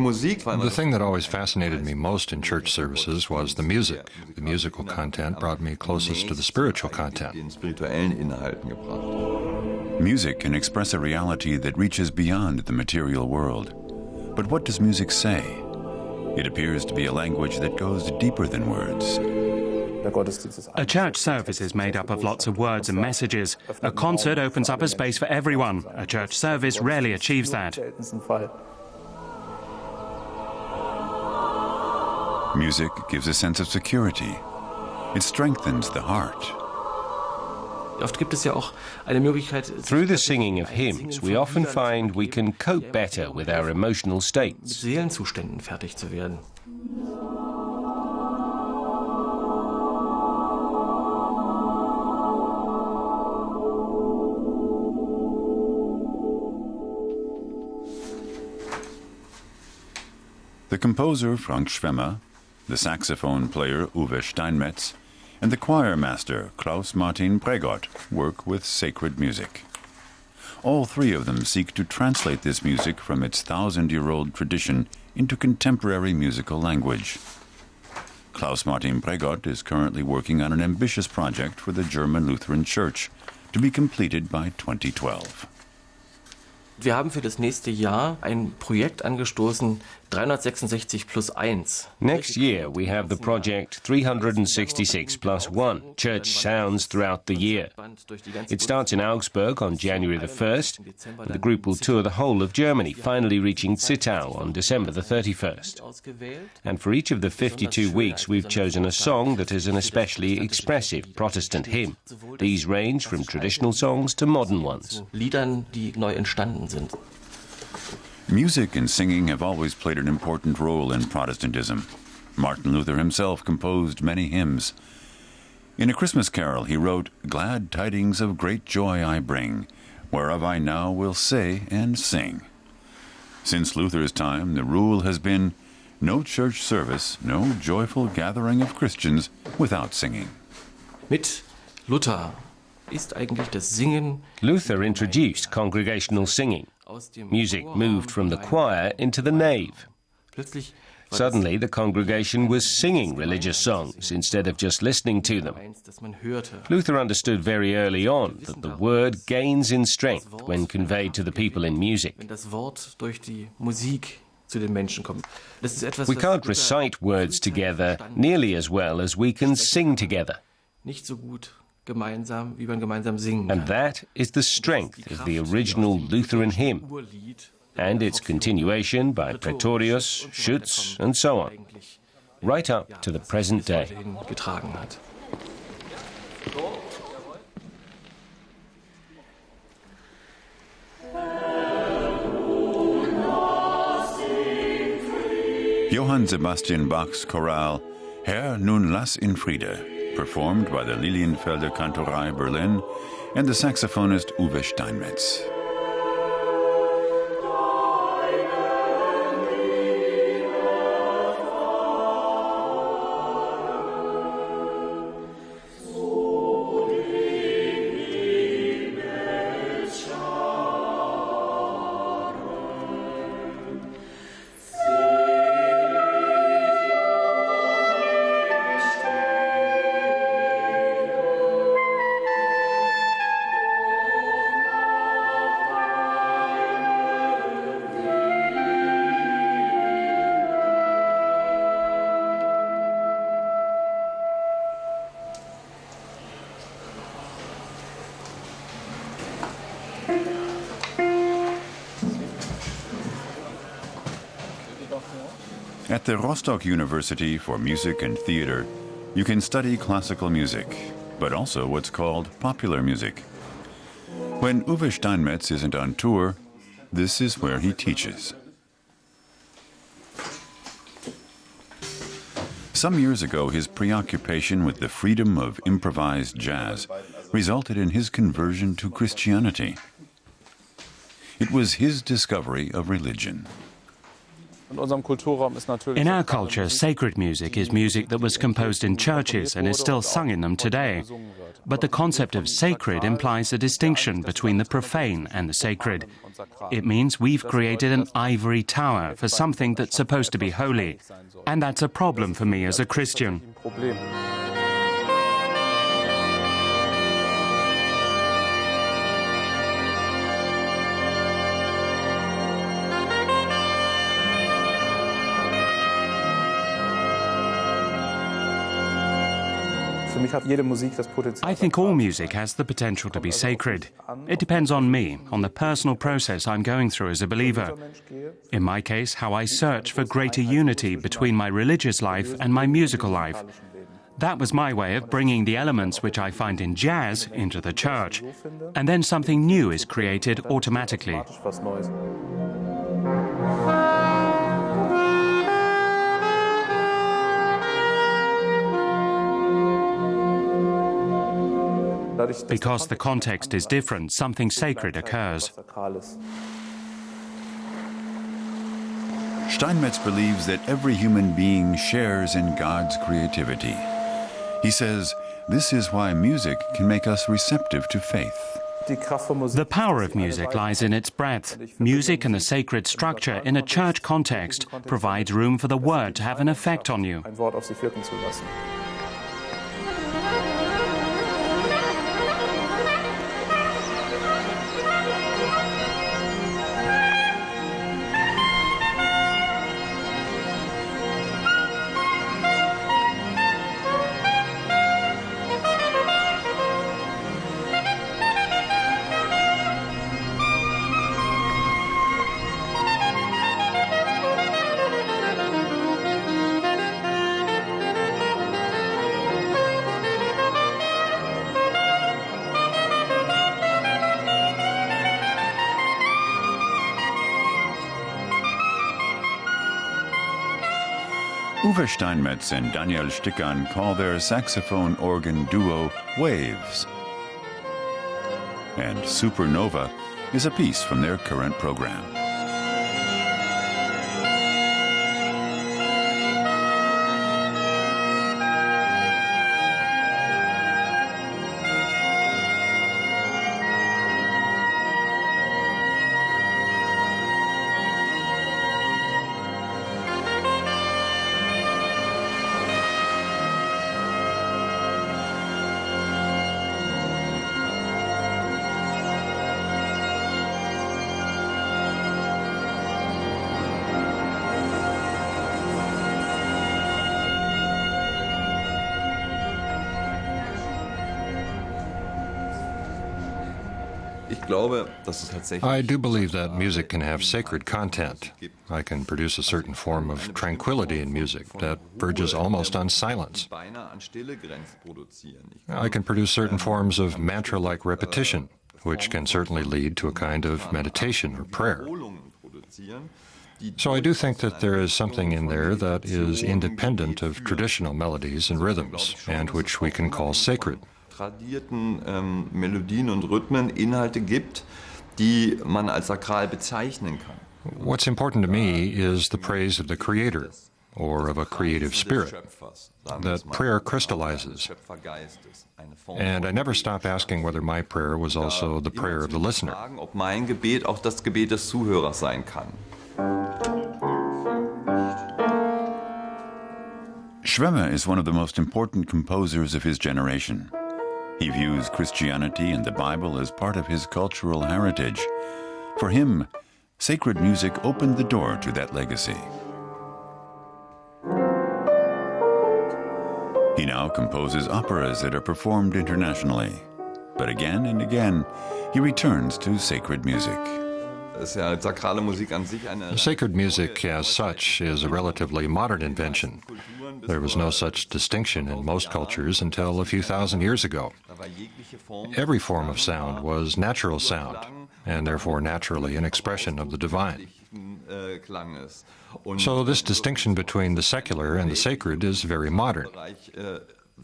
The thing that always fascinated me most in church services was the music. The musical content brought me closest to the spiritual content. Music can express a reality that reaches beyond the material world. But what does music say? It appears to be a language that goes deeper than words. A church service is made up of lots of words and messages. A concert opens up a space for everyone. A church service rarely achieves that. Music gives a sense of security. It strengthens the heart. Through the singing of hymns, we often find we can cope better with our emotional states. The composer Frank Schwemmer, the saxophone player Uwe Steinmetz, and the choir master Klaus Martin Pregot work with sacred music. All three of them seek to translate this music from its thousand-year-old tradition into contemporary musical language. Klaus Martin Pregot is currently working on an ambitious project for the German Lutheran Church to be completed by 2012. Wir haben für das nächste Jahr ein Projekt angestoßen, 366 plus 1. Next year we have the project 366 plus 1, Church Sounds Throughout the Year. It starts in Augsburg on January the 1st, and the group will tour the whole of Germany, finally reaching Zittau on December the 31st. And for each of the 52 weeks we've chosen a song that is an especially expressive Protestant hymn. These range from traditional songs to modern ones. Liedern, die neu entstanden sind. Music and singing have always played an important role in Protestantism. Martin Luther himself composed many hymns. In A Christmas Carol he wrote, "Glad tidings of great joy I bring, whereof I now will say and sing." Since Luther's time, the rule has been no church service, no joyful gathering of Christians without singing. Mit Luther ist eigentlich das Singen. Luther introduced congregational singing. Music moved from the choir into the nave. Suddenly, the congregation was singing religious songs instead of just listening to them. Luther understood very early on that the word gains in strength when conveyed to the people in music. We can't recite words together nearly as well as we can sing together. And that is the strength of the original Lutheran hymn, and its continuation by Pretorius, Schütz, and so on, right up to the present day. Johann Sebastian Bach's chorale, Herr, nun lass in Friede, performed by the Lilienfelder Kantorei Berlin and the saxophonist Uwe Steinmetz. At the Rostock University for Music and Theater, you can study classical music, but also what's called popular music. When Uwe Steinmetz isn't on tour, this is where he teaches. Some years ago, his preoccupation with the freedom of improvised jazz resulted in his conversion to Christianity. It was his discovery of religion. In our culture, sacred music is music that was composed in churches and is still sung in them today. But the concept of sacred implies a distinction between the profane and the sacred. It means we've created an ivory tower for something that's supposed to be holy. And that's a problem for me as a Christian. I think all music has the potential to be sacred. It depends on me, on the personal process I'm going through as a believer. In my case, how I search for greater unity between my religious life and my musical life. That was my way of bringing the elements which I find in jazz into the church. And then something new is created automatically. Because the context is different, something sacred occurs. Steinmetz believes that every human being shares in God's creativity. He says this is why music can make us receptive to faith. The power of music lies in its breadth. Music and the sacred structure in a church context provides room for the word to have an effect on you. Uwe Steinmetz and Daniel Stickan call their saxophone-organ duo Waves. And Supernova is a piece from their current program. I do believe that music can have sacred content. I can produce a certain form of tranquility in music that verges almost on silence. I can produce certain forms of mantra-like repetition, which can certainly lead to a kind of meditation or prayer. So I do think that there is something in there that is independent of traditional melodies and rhythms, and which we can call sacred. Tradierten Melodien und Rhythmen Inhalte gibt, die man als sakral bezeichnen kann. What's important to me is the praise of the Creator, or of a creative spirit, that prayer crystallizes. And I never stop asking whether my prayer was also the prayer of the listener. Ob mein Gebet auch das Gebet des Zuhörers sein kann. Schwemme is one of the most important composers of his generation. He views Christianity and the Bible as part of his cultural heritage. For him, sacred music opened the door to that legacy. He now composes operas that are performed internationally. But again and again, he returns to sacred music. Sacred music, as such, is a relatively modern invention. There was no such distinction in most cultures until a few thousand years ago. Every form of sound was natural sound, and therefore naturally an expression of the divine. So this distinction between the secular and the sacred is very modern.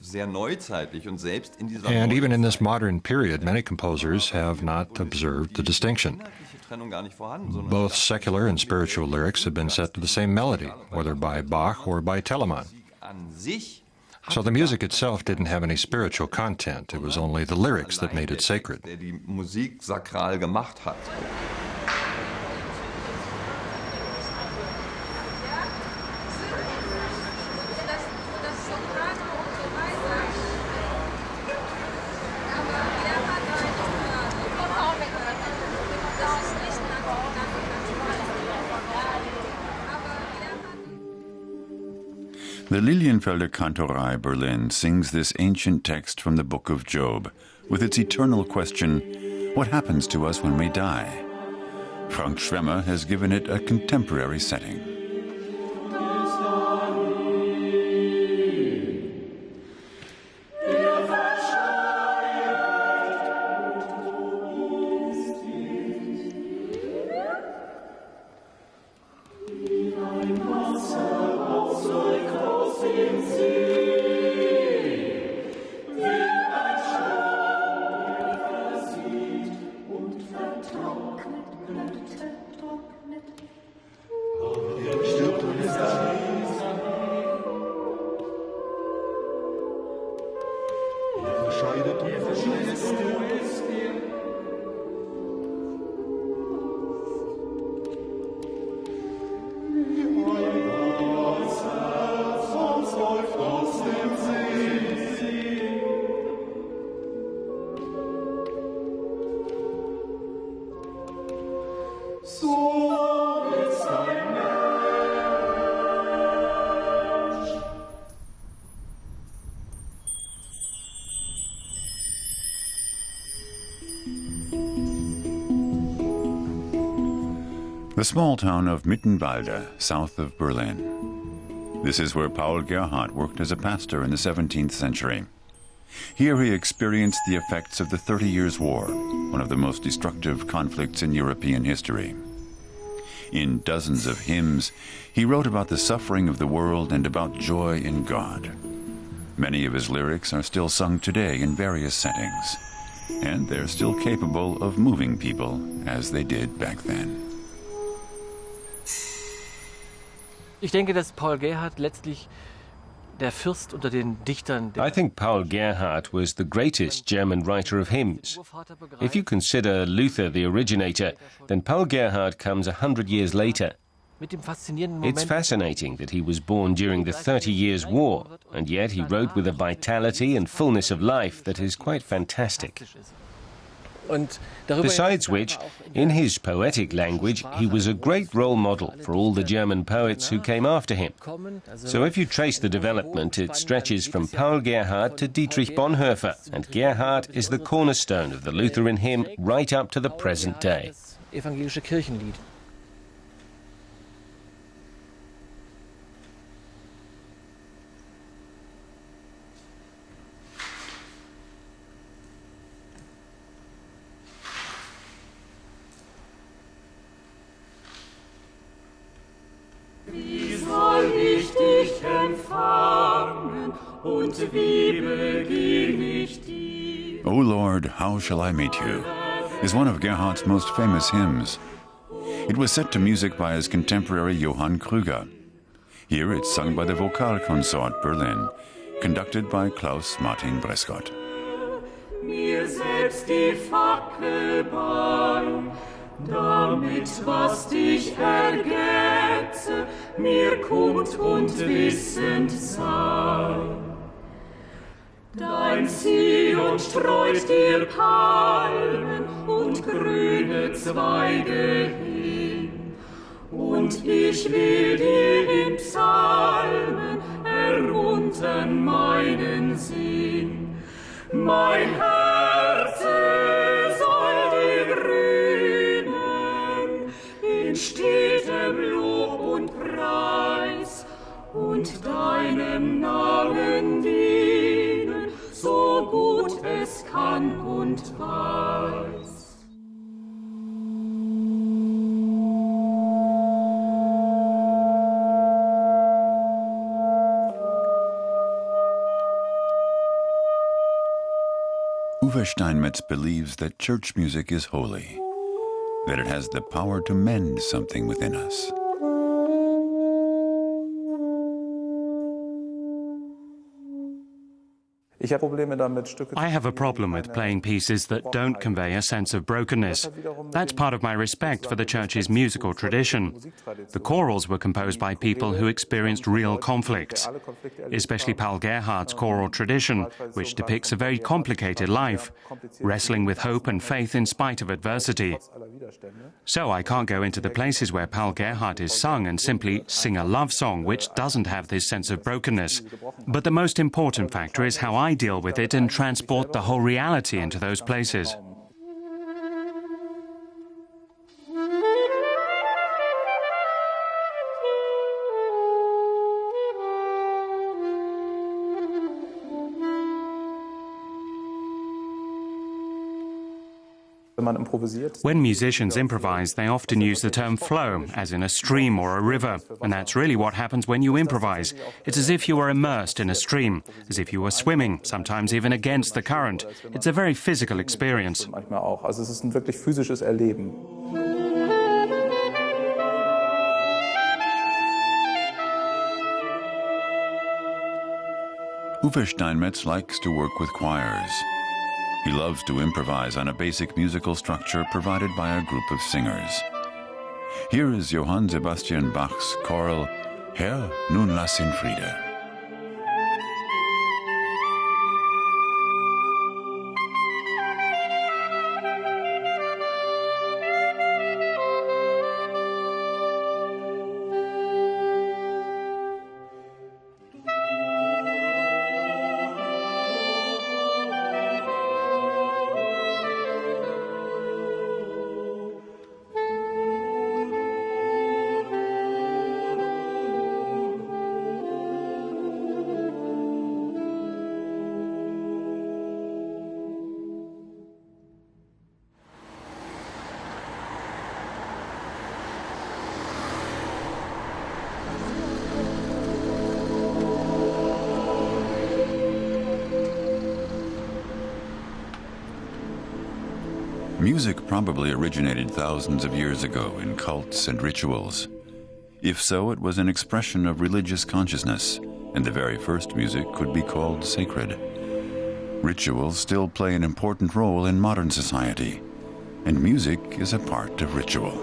sehr neuzeitlich und selbst in dieser And even in this modern period, many composers have not observed the distinction. inhaltliche Trennung gar nicht vorhanden, sondern Both secular and spiritual lyrics have been set to the same melody, whether by Bach or by Telemann. an sich So the music itself didn't have any spiritual content. It was only the lyrics that made it sacred. der die Musik sakral gemacht hat. The Lilienfelder Kantorei Berlin sings this ancient text from the Book of Job, with its eternal question, what happens to us when we die? Frank Schwemmer has given it a contemporary setting. The small town of Mittenwalde, south of Berlin. This is where Paul Gerhardt worked as a pastor in the 17th century. Here he experienced the effects of the 30 Years' War, one of the most destructive conflicts in European history. In dozens of hymns, he wrote about the suffering of the world and about joy in God. Many of his lyrics are still sung today in various settings, and they're still capable of moving people as they did back then. Ich denke, dass Paul Gerhardt letztlich der Fürst unter den Dichtern. I think Paul Gerhardt was the greatest German writer of hymns. If you consider Luther the originator, then Paul Gerhardt comes 100 years later. It's fascinating that he was born during the 30 Years' War, and yet he wrote with a vitality and fullness of life that is quite fantastic. Besides which, in his poetic language, he was a great role model for all the German poets who came after him. So if you trace the development, it stretches from Paul Gerhardt to Dietrich Bonhoeffer, and Gerhardt is the cornerstone of the Lutheran hymn right up to the present day. Evangelische Kirchenlied. Wie soll ich dich empfangen und wie begegne ich dir? O Lord, how shall I meet you? Is one of Gerhardt's most famous hymns. It was set to music by his contemporary Johann Krüger. Here it's sung by the Vokalkonsort Berlin, conducted by Klaus Martin Brescott. Mir selbst die Fackel bei, damit was dich ergetze, mir kund und wissend sei. Dein Zion streut dir Palmen und grüne Zweige hin, und ich will dir in Psalmen ermuntern meinen Sinn. Mein Herz soll dir rühmen in stetem Lob und Preis und deinem Namen dienen, so gut es kann und weiß. Uwe Steinmetz believes that church music is holy, that it has the power to mend something within us. I have a problem with playing pieces that don't convey a sense of brokenness. That's part of my respect for the church's musical tradition. The chorals were composed by people who experienced real conflicts, especially Paul Gerhardt's choral tradition, which depicts a very complicated life, wrestling with hope and faith in spite of adversity. So I can't go into the places where Paul Gerhardt is sung and simply sing a love song which doesn't have this sense of brokenness. But the most important factor is how I deal with it and transport the whole reality into those places. When musicians improvise, they often use the term flow, as in a stream or a river, and that's really what happens when you improvise. It's as if you were immersed in a stream, as if you were swimming, sometimes even against the current. It's a very physical experience. Uwe Steinmetz likes to work with choirs. He loves to improvise on a basic musical structure provided by a group of singers. Here is Johann Sebastian Bach's choral, Herr, nun lass in Friede. Music probably originated thousands of years ago in cults and rituals. If so, it was an expression of religious consciousness, and the very first music could be called sacred. Rituals still play an important role in modern society, and music is a part of ritual.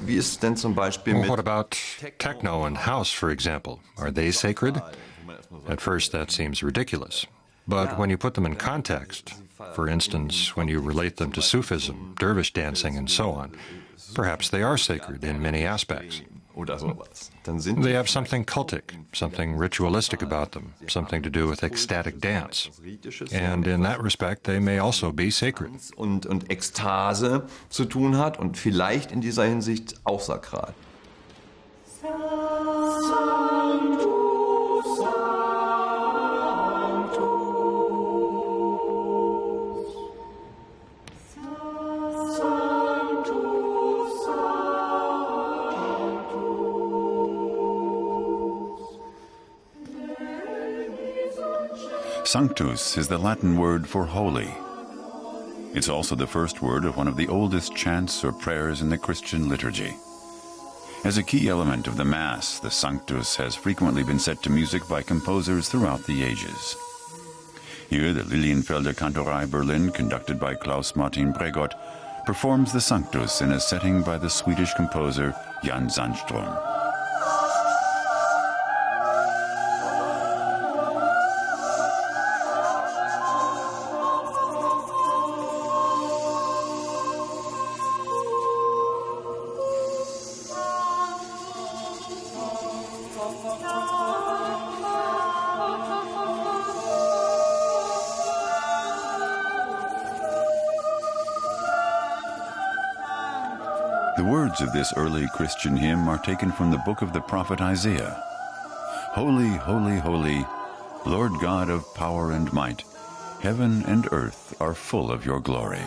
Well, what about techno and house, for example? Are they sacred? At first, that seems ridiculous. But when you put them in context, for instance, when you relate them to Sufism, dervish dancing, and so on, perhaps they are sacred in many aspects. They have something cultic, something ritualistic about them, something to do with ecstatic dance. And in that respect, they may also be sacred. Und Ekstase zu tun hat und vielleicht in dieser Hinsicht auch sakral. Sanctus is the Latin word for holy. It's also the first word of one of the oldest chants or prayers in the Christian liturgy. As a key element of the Mass, the Sanctus has frequently been set to music by composers throughout the ages. Here, the Lilienfelder Kantorei Berlin, conducted by Klaus Martin Bregot, performs the Sanctus in a setting by the Swedish composer Jan Sandström. The words of this early Christian hymn are taken from the book of the prophet Isaiah. Holy, holy, holy, Lord God of power and might, heaven and earth are full of your glory.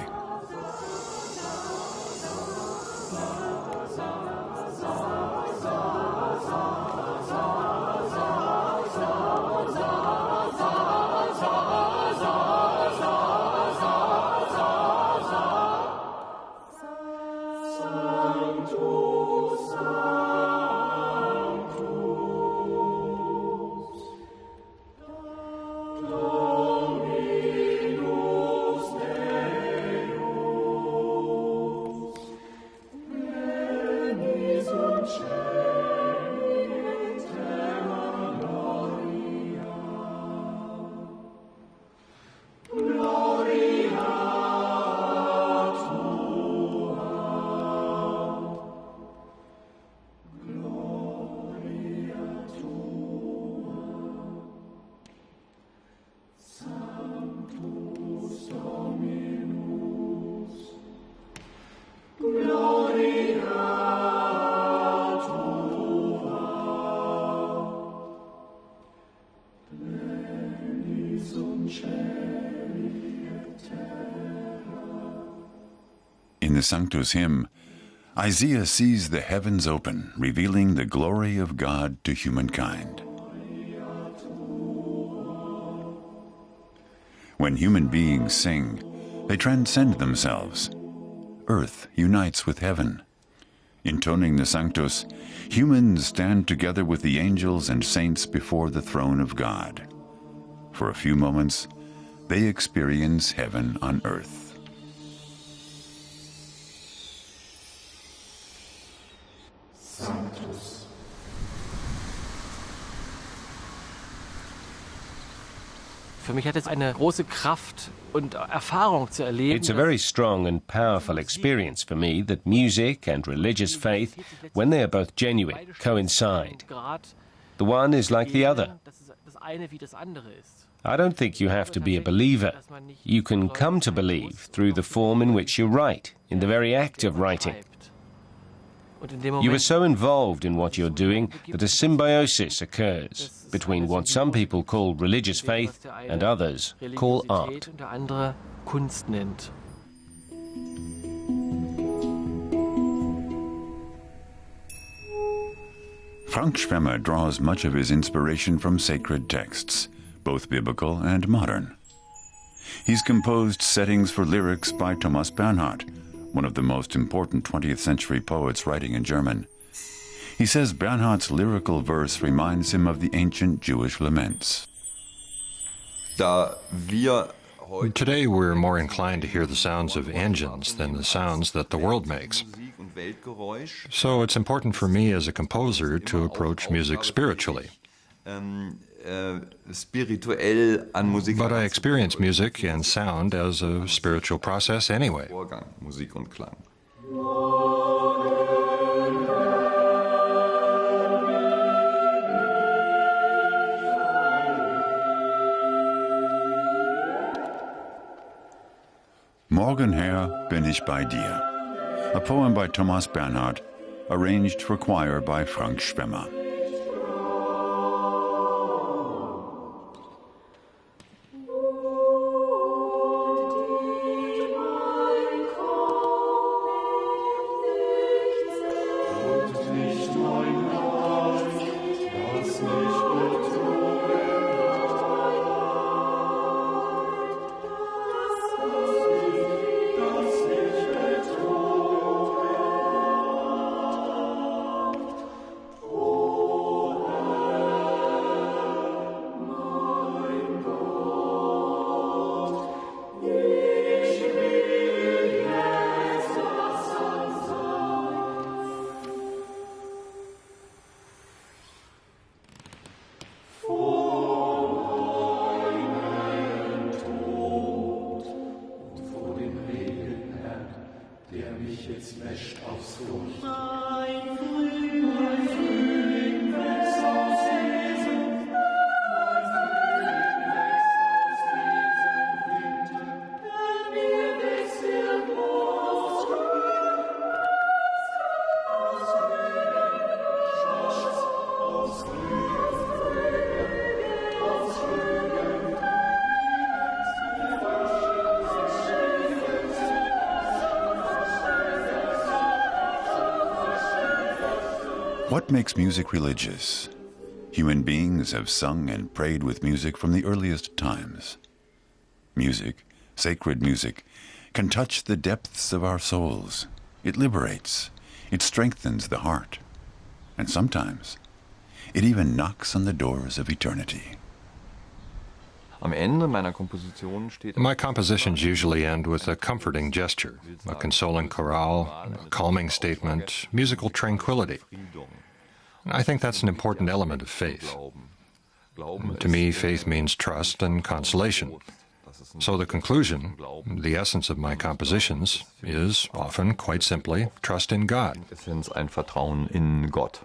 In the Sanctus hymn, Isaiah sees the heavens open, revealing the glory of God to humankind. When human beings sing, they transcend themselves. Earth unites with heaven. Intoning the Sanctus, humans stand together with the angels and saints before the throne of God. For a few moments, they experience heaven on earth. Für mich hat es eine große Kraft und Erfahrung zu erleben. It's a very strong and powerful experience for me that music and religious faith, when they are both genuine, coincide. The one is like the other. I don't think you have to be a believer. You can come to believe through the form in which you write, in the very act of writing. You are so involved in what you're doing that a symbiosis occurs between what some people call religious faith and others call art. Frank Schwemme draws much of his inspiration from sacred texts, both biblical and modern. He's composed settings for lyrics by Thomas Bernhard, one of the most important 20th century poets writing in German. He says Bernhard's lyrical verse reminds him of the ancient Jewish laments. Today we're more inclined to hear the sounds of engines than the sounds that the world makes. So it's important for me as a composer to approach music spiritually. But I experience music and sound as a spiritual process anyway. Morgen, Herr, bin ich bei dir. A poem by Thomas Bernhard, arranged for choir by Frank Schwemme. What makes music religious? Human beings have sung and prayed with music from the earliest times. Music, sacred music, can touch the depths of our souls. It liberates. It strengthens the heart. And sometimes, it even knocks on the doors of eternity. Am Ende meiner Kompositionen steht... My compositions usually end with a comforting gesture, a consoling chorale, a calming statement, musical tranquility. I think that's an important element of faith. To me, faith means trust and consolation. So the conclusion, the essence of my compositions, is often, quite simply, trust in God. Essenz ein Vertrauen in Gott.